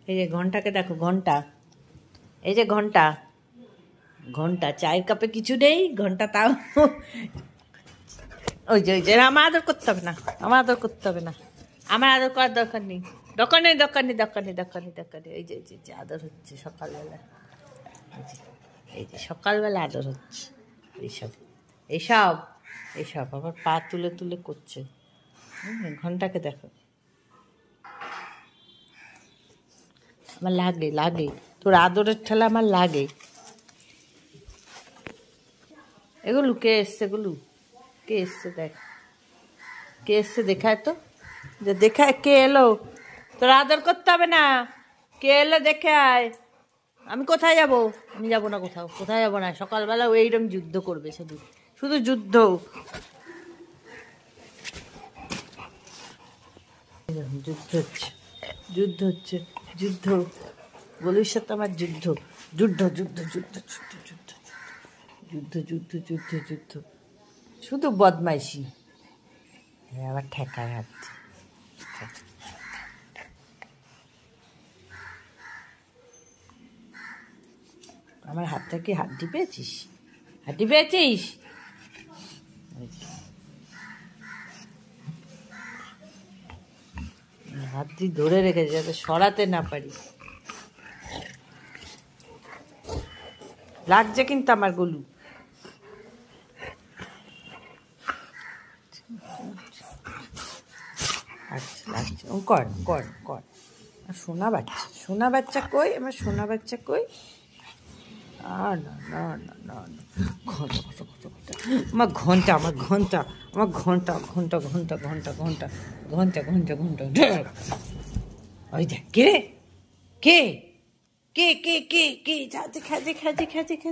এই যে ঘন্টাকে দেখো, ঘন্টা, এই যে ঘন্টা, ঘন্টা চায়ের কাপে কিছু নেই, ঘন্টা তাও ওই যে আমার আদর করতে হবে না, আমার আদর করতে হবে না, আমার আদর করার দরকার নেই, দরকার নেই, দরকার নেই, দরকার নেই, দরকার নেই, দরকার নেই। এই যে আদর হচ্ছে সকালবেলা, এই যে সকালবেলা আদর হচ্ছে। এইসব এইসব এইসব আবার পা তুলে তুলে করছে। ঘন্টাকে দেখো, আমার লাগে লাগে, তোর আদরের ঠেলা আমার লাগে। এগুলো কে এসছে, এগুলো কে এসছে, দেখ কে এসছে, দেখায় তো, যে দেখায় কে এলো। তোর আদর করতে হবে না, কে এলো দেখে আয়। আমি কোথায় যাব? আমি যাব না কোথাও, কোথায় যাব না। সকালবেলা ও এইরকম যুদ্ধ করবে, শুধু শুধু যুদ্ধ, যুদ্ধ হচ্ছে, যুদ্ধ হচ্ছে, যুদ্ধ। গলির সাথে আমার যুদ্ধ, যুদ্ধ যুদ্ধ যুদ্ধ যুদ্ধ যুদ্ধ যুদ্ধ যুদ্ধ যুদ্ধ যুদ্ধ, শুধু বদমাইশি। আবার ঠেকায় হাত, আমার হাতটা কি হাড্ডি পেয়েছিস? হাড্ডি পেয়েছিস? হাত দিয়ে ধরে রেখেছি যাতে সরাতে না পারি। লাগছে কিন্তু আমার গলু। আচ্ছা লাগছে, ও কর কর কর। সোনা বাচ্চা, সোনা বাচ্চা কই? আমার সোনা বাচ্চা কই? না না না না না না, ঘন্টা কত কত কত, আমার ঘন্টা, আমার ঘন্টা, আমার ঘন্টা, ঘন্টা ঘন্টা ঘন্টা ঘন্টা ঘন্টা ঘন্টা ঘন্টা। ওই দেখ কে রে, কে কে কে কে কে, যা দেখা দেখা দেখা দেখা।